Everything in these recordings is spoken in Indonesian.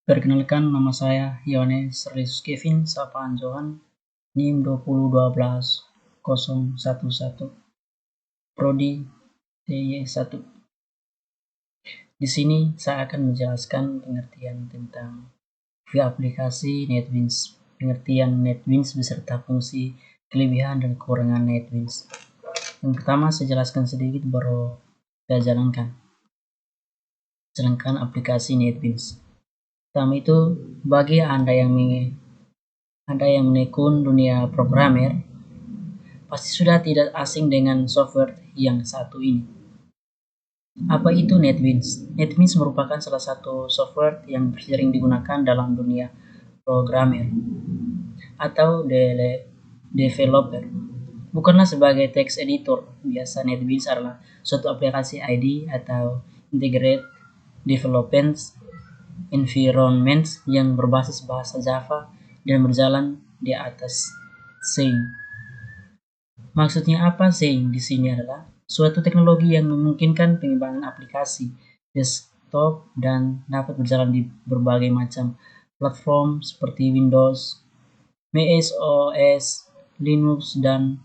Perkenalkan, nama saya Yohanes Serlius Kevin Sapaan Johan, NIM 2012011, Prodi TY1. Di sini saya akan menjelaskan pengertian tentang via aplikasi NetBeans, pengertian NetBeans beserta fungsi, kelebihan dan kekurangan NetBeans. Yang pertama saya jelaskan sedikit baru saya jalankan aplikasi NetBeans. Pertama itu, bagi Anda yang menekun dunia programmer, pasti sudah tidak asing dengan software yang satu ini. Apa itu NetBeans? NetBeans merupakan salah satu software yang sering digunakan dalam dunia programmer atau developer. Bukanlah sebagai text editor. Biasa NetBeans adalah suatu aplikasi IDE atau Integrated Development Environment yang berbasis bahasa Java dan berjalan di atas Xing. Maksudnya apa Xing di sini adalah suatu teknologi yang memungkinkan pengembangan aplikasi desktop dan dapat berjalan di berbagai macam platform seperti Windows, macOS OS, Linux, dan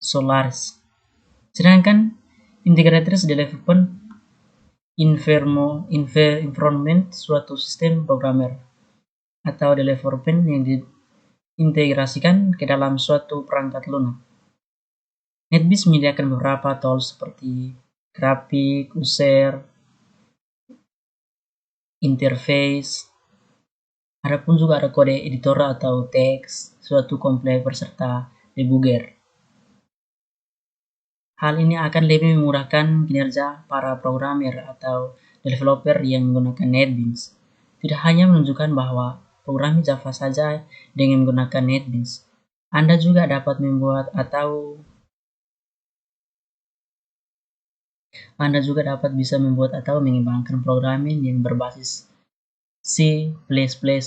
Solaris. Sedangkan Integrated Development Environment suatu sistem programmer atau development yang diintegrasikan ke dalam suatu perangkat lunak. NetBeans menyediakan beberapa tools seperti grafik, user, interface. Adapun juga ada kode editor atau teks, suatu kompiler serta debugger. Hal ini akan lebih memudahkan kinerja para programmer atau developer yang menggunakan NetBeans. Tidak hanya menunjukkan bahwa programming Java saja dengan menggunakan NetBeans. Anda juga dapat bisa membuat atau mengembangkan programming yang berbasis C++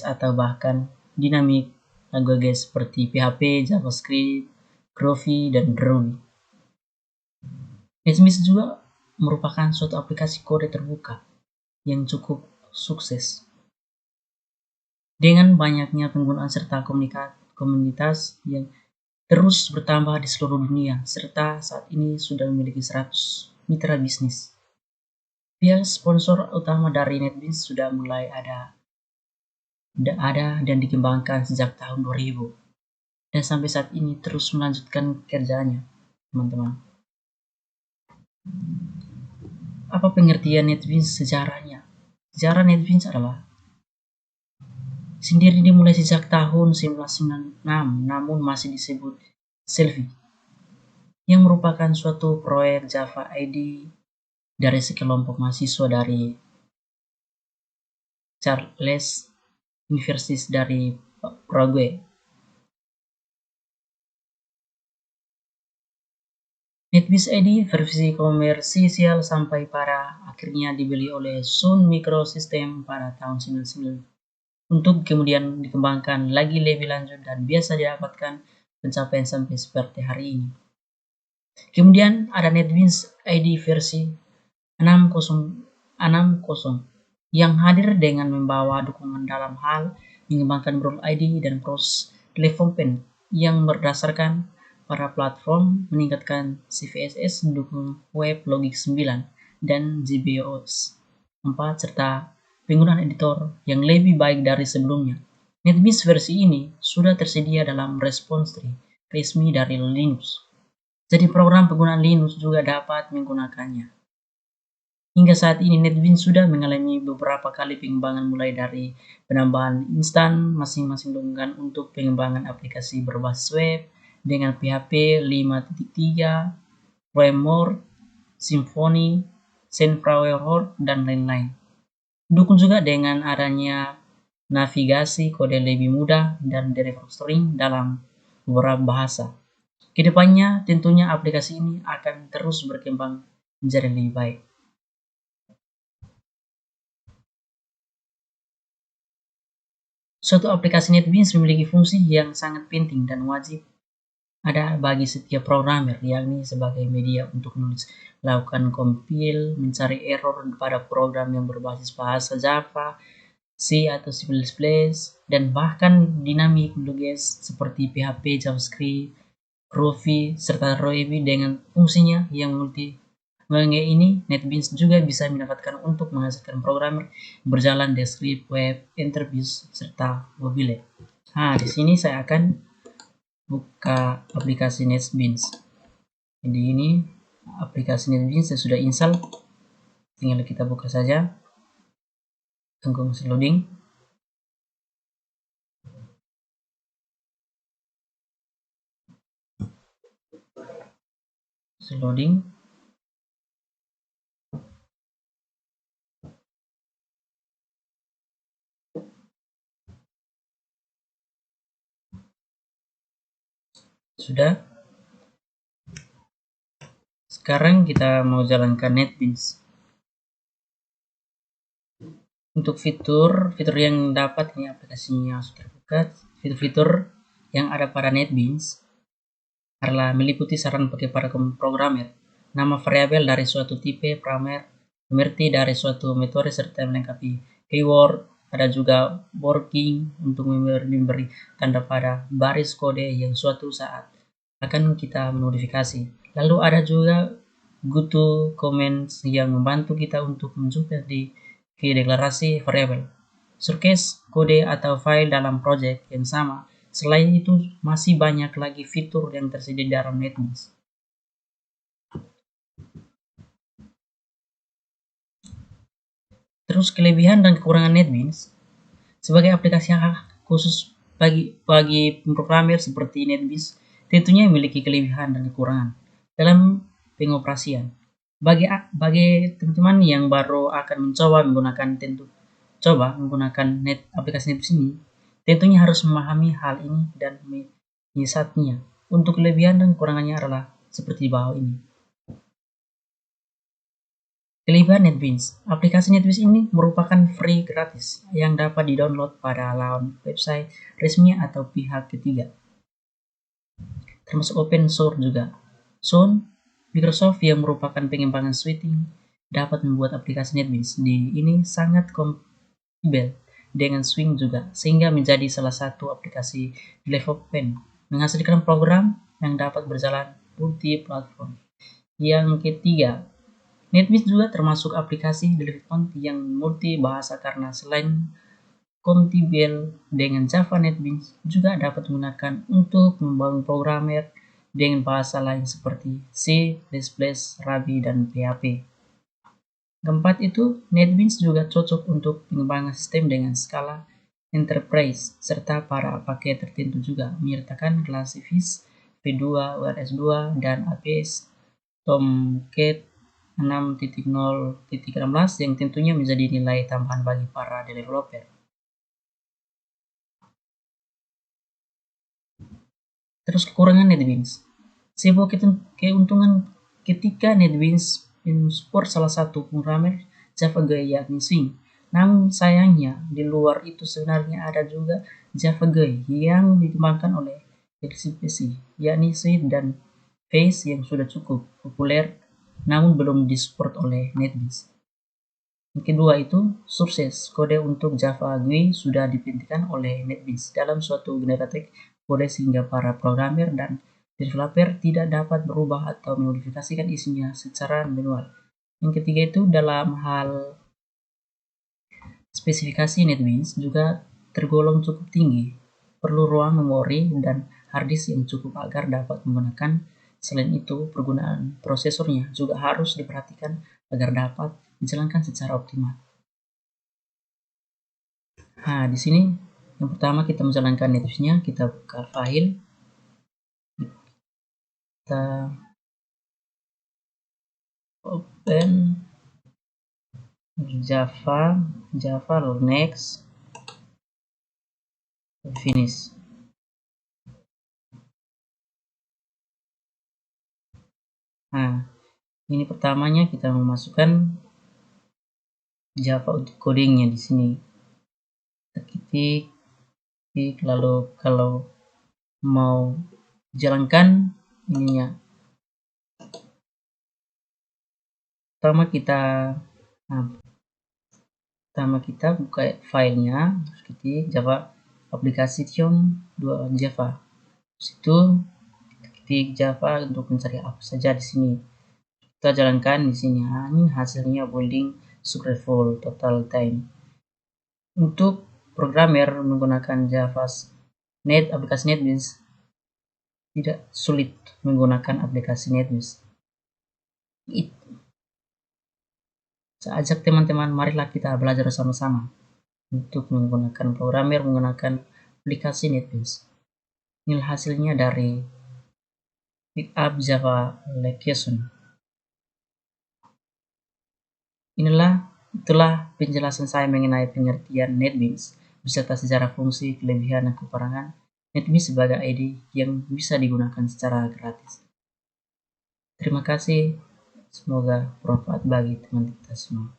atau bahkan dynamic languages seperti PHP, JavaScript, Groovy, dan Ruby. NetBeans juga merupakan suatu aplikasi kode terbuka yang cukup sukses. Dengan banyaknya penggunaan serta komunitas yang terus bertambah di seluruh dunia, serta saat ini sudah memiliki 100 mitra bisnis. Pihak sponsor utama dari NetBeans sudah mulai ada dan dikembangkan sejak tahun 2000 dan sampai saat ini terus melanjutkan kerjanya, teman-teman. Apa pengertian NetBeans sejarahnya? Sejarah NetBeans adalah sendiri dimulai sejak tahun 1996, namun masih disebut Selfie, yang merupakan suatu proyek Java IDE dari sekelompok mahasiswa dari Charles University dari Prague. NetBeans IDE versi komersial sampai pada akhirnya dibeli oleh Sun Microsystems pada tahun 1999 untuk kemudian dikembangkan lagi lebih lanjut dan biasa didapatkan pencapaian sampai seperti hari ini. Kemudian ada NetBeans IDE versi 6.0 yang hadir dengan membawa dukungan dalam hal mengembangkan Brawl ID dan cross development yang berdasarkan para platform, meningkatkan CVSS, mendukung web Logic 9 dan JBoss 4 serta penggunaan editor yang lebih baik dari sebelumnya. NetBeans versi ini sudah tersedia dalam repository resmi dari Linux. Jadi program penggunaan Linux juga dapat menggunakannya. Hingga saat ini NetBeans sudah mengalami beberapa kali pengembangan mulai dari penambahan instan masing-masing dukungan untuk pengembangan aplikasi berbasis web dengan PHP 5.3, Framework, Symfony, Framework, dan lain-lain. Dukung juga dengan adanya navigasi kode lebih mudah dan refactoring dalam beberapa bahasa. Kedepannya tentunya aplikasi ini akan terus berkembang menjadi lebih baik. Suatu aplikasi NetBeans memiliki fungsi yang sangat penting dan wajib ada bagi setiap programmer, yakni sebagai media untuk menulis, melakukan compile, mencari error pada program yang berbasis bahasa Java, C atau C++, dan bahkan dynamic languages seperti PHP, JavaScript, Groovy, serta Ruby dengan fungsinya yang multi. Mengenai ini, NetBeans juga bisa mendapatkan untuk menghasilkan programmer berjalan desktop, web, enterprise, serta mobile. Nah, di sini saya akan buka aplikasi NetBeans. Jadi ini aplikasi NetBeans saya sudah install, tinggal kita buka saja. Tunggu masih loading. Loading. Sudah. Sekarang kita mau jalankan NetBeans. Untuk fitur yang dapat ini aplikasinya sudah terbuka. Fitur-fitur yang ada pada NetBeans adalah meliputi saran pakai para programmer, nama variabel dari suatu tipe parameter, pengerti dari suatu metode serta melengkapi keyword. Ada juga working untuk memberi tanda pada baris kode yang suatu saat akan kita modifikasi. Lalu ada juga GoTo comments yang membantu kita untuk menunjukkan di deklarasi variabel, showcase kode atau file dalam project yang sama. Selain itu, masih banyak lagi fitur yang tersedia di dalam NetBeans. Terus kelebihan dan kekurangan NetBeans sebagai aplikasi yang khusus bagi pemrogramer seperti NetBeans tentunya memiliki kelebihan dan kekurangan dalam pengoperasian. Bagi teman-teman yang baru akan mencoba menggunakan aplikasi NetBeans ini, tentunya harus memahami hal ini dan menyiasatinya. Untuk kelebihan dan kekurangannya adalah seperti di bawah ini. Kelebihan NetBeans. Aplikasi NetBeans ini merupakan free gratis yang dapat di-download pada laman website resmi atau pihak ketiga. Termasuk open source juga. Microsoft yang merupakan pengembangan Swing dapat membuat aplikasi NetBeans ini sangat kompatibel dengan Swing juga, sehingga menjadi salah satu aplikasi development menghasilkan program yang dapat berjalan multi-platform. Yang ketiga, NetBeans juga termasuk aplikasi development yang multi bahasa karena selain kompatibel dengan Java, NetBeans juga dapat digunakan untuk membangun programmer dengan bahasa lain seperti C++, Ruby, dan PHP. Keempat itu, NetBeans juga cocok untuk pengembangan sistem dengan skala enterprise serta para paket tertentu juga, menyertakan kelas Civis, V2, WRS2, dan APS Tomcat 6.0.16 yang tentunya menjadi nilai tambahan bagi para developer. Terus kekurangan NetBeans. Sebuah keuntungan ketika NetBeans mensupport salah satu programmer Java GUI yakni Swing. Namun sayangnya di luar itu sebenarnya ada juga Java GUI yang dikembangkan oleh XPC yakni Swift dan Face yang sudah cukup populer namun belum disupport oleh NetBeans. Yang kedua itu, sukses kode untuk Java GUI sudah dipintikan oleh NetBeans dalam suatu generatif kode sehingga para programmer dan developer tidak dapat berubah atau memodifikasikan isinya secara manual. Yang ketiga itu, dalam hal spesifikasi NetBeans juga tergolong cukup tinggi, perlu ruang memori dan harddisk yang cukup agar dapat menggunakan. Selain itu, penggunaan prosesornya juga harus diperhatikan agar dapat dijalankan secara optimal. Nah, di sini yang pertama kita menjalankan NetBeans-nya, kita buka file, kita open Java lalu next, finish. Nah, ini pertamanya kita memasukkan Java untuk codingnya di sini. Ketik, lalu kalau mau jalankan ininya, pertama kita Pertama kita buka filenya, ketik Java application 2 Java. Situ ketik Java untuk mencari apa saja di sini. Kita jalankan di sini. Ini hasilnya building successful total time. Untuk programmer menggunakan Java aplikasi NetBeans tidak sulit menggunakan aplikasi NetBeans. Saya ajak teman-teman, marilah kita belajar sama-sama untuk menggunakan programmer menggunakan aplikasi NetBeans. Ini hasilnya dari Pickup Java Application. Itulah penjelasan saya mengenai pengertian NetBeans beserta sejarah fungsi, kelebihan, dan kekurangan NetBeans sebagai IDE yang bisa digunakan secara gratis. Terima kasih, semoga bermanfaat bagi teman kita semua.